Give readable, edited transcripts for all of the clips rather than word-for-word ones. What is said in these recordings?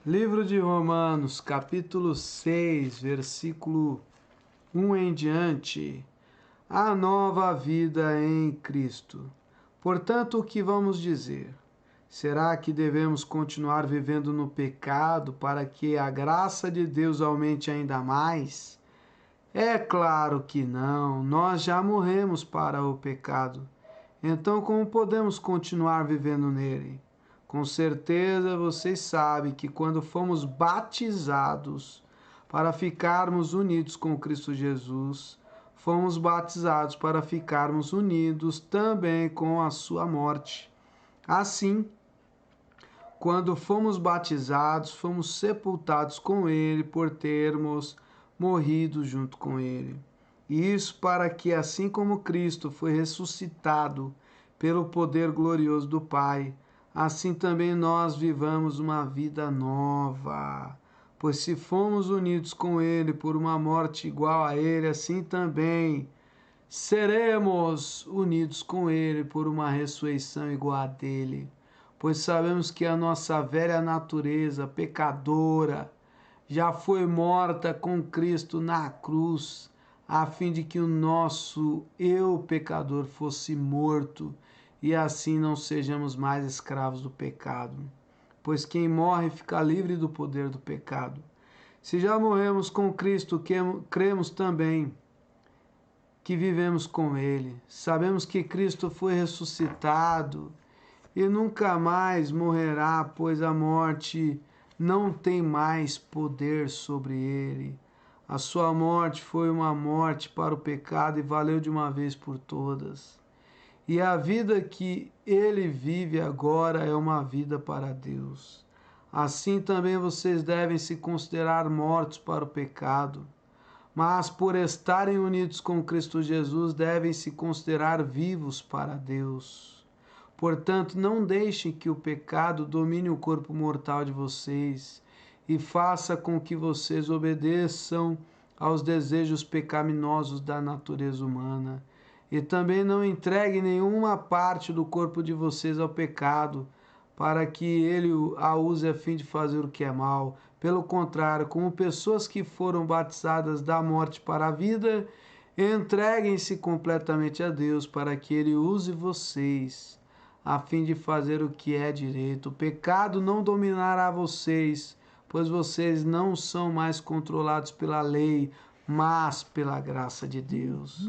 Livro de Romanos, capítulo 6, versículo 1 em diante. A nova vida em Cristo. Portanto, o que vamos dizer? Será que devemos continuar vivendo no pecado para que a graça de Deus aumente ainda mais? É claro que não, nós já morremos para o pecado. Então, como podemos continuar vivendo nele? Com certeza vocês sabem que quando fomos batizados para ficarmos unidos com Cristo Jesus, fomos batizados para ficarmos unidos também com a sua morte. Assim, quando fomos batizados, fomos sepultados com ele por termos morrido junto com ele. Isso para que, assim como Cristo foi ressuscitado pelo poder glorioso do Pai, assim também nós vivamos uma vida nova. Pois se fomos unidos com ele por uma morte igual a ele, assim também seremos unidos com ele por uma ressurreição igual a dele. Pois sabemos que a nossa velha natureza pecadora já foi morta com Cristo na cruz, a fim de que o nosso eu pecador fosse morto e assim não sejamos mais escravos do pecado. Pois quem morre fica livre do poder do pecado. Se já morremos com Cristo, cremos também que vivemos com Ele. Sabemos que Cristo foi ressuscitado e nunca mais morrerá, pois a morte não tem mais poder sobre ele. A sua morte foi uma morte para o pecado e valeu de uma vez por todas. E a vida que ele vive agora é uma vida para Deus. Assim também vocês devem se considerar mortos para o pecado, mas por estarem unidos com Cristo Jesus, devem se considerar vivos para Deus. Portanto, não deixem que o pecado domine o corpo mortal de vocês e faça com que vocês obedeçam aos desejos pecaminosos da natureza humana. E também não entreguem nenhuma parte do corpo de vocês ao pecado, para que ele a use a fim de fazer o que é mal. Pelo contrário, como pessoas que foram batizadas da morte para a vida, entreguem-se completamente a Deus, para que ele use vocês a fim de fazer o que é direito. O pecado não dominará vocês, pois vocês não são mais controlados pela lei, mas pela graça de Deus.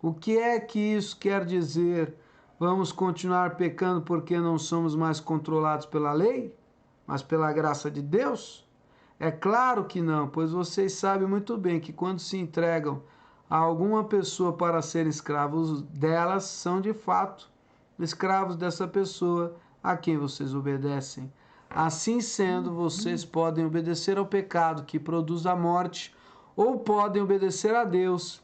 O que é que isso quer dizer? Vamos continuar pecando porque não somos mais controlados pela lei, mas pela graça de Deus? É claro que não, pois vocês sabem muito bem que quando se entregam a alguma pessoa para ser escravos delas, são de fato escravos dessa pessoa a quem vocês obedecem. Assim sendo, vocês podem obedecer ao pecado que produz a morte, ou podem obedecer a Deus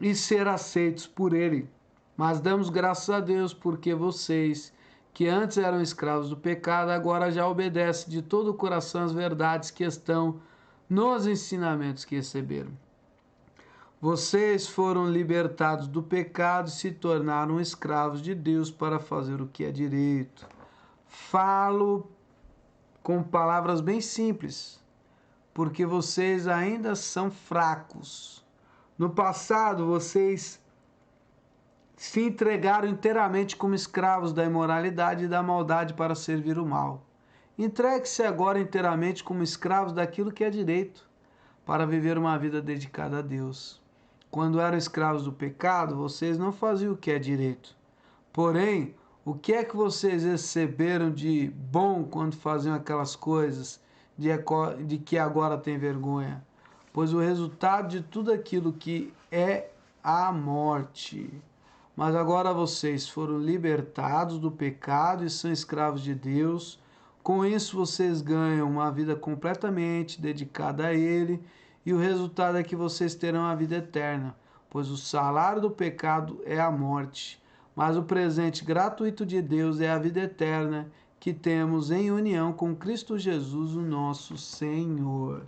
e ser aceitos por Ele. Mas damos graças a Deus porque vocês, que antes eram escravos do pecado, agora já obedecem de todo o coração às verdades que estão nos ensinamentos que receberam. Vocês foram libertados do pecado e se tornaram escravos de Deus para fazer o que é direito. Falo com palavras bem simples, porque vocês ainda são fracos. No passado, vocês se entregaram inteiramente como escravos da imoralidade e da maldade para servir o mal. Entregue-se agora inteiramente como escravos daquilo que é direito, para viver uma vida dedicada a Deus. Quando eram escravos do pecado, vocês não faziam o que é direito. Porém, o que é que vocês receberam de bom quando faziam aquelas coisas de que agora têm vergonha? Pois o resultado de tudo aquilo que é a morte. Mas agora vocês foram libertados do pecado e são escravos de Deus. Com isso vocês ganham uma vida completamente dedicada a Ele, e o resultado é que vocês terão a vida eterna, pois o salário do pecado é a morte, mas o presente gratuito de Deus é a vida eterna que temos em união com Cristo Jesus, o nosso Senhor.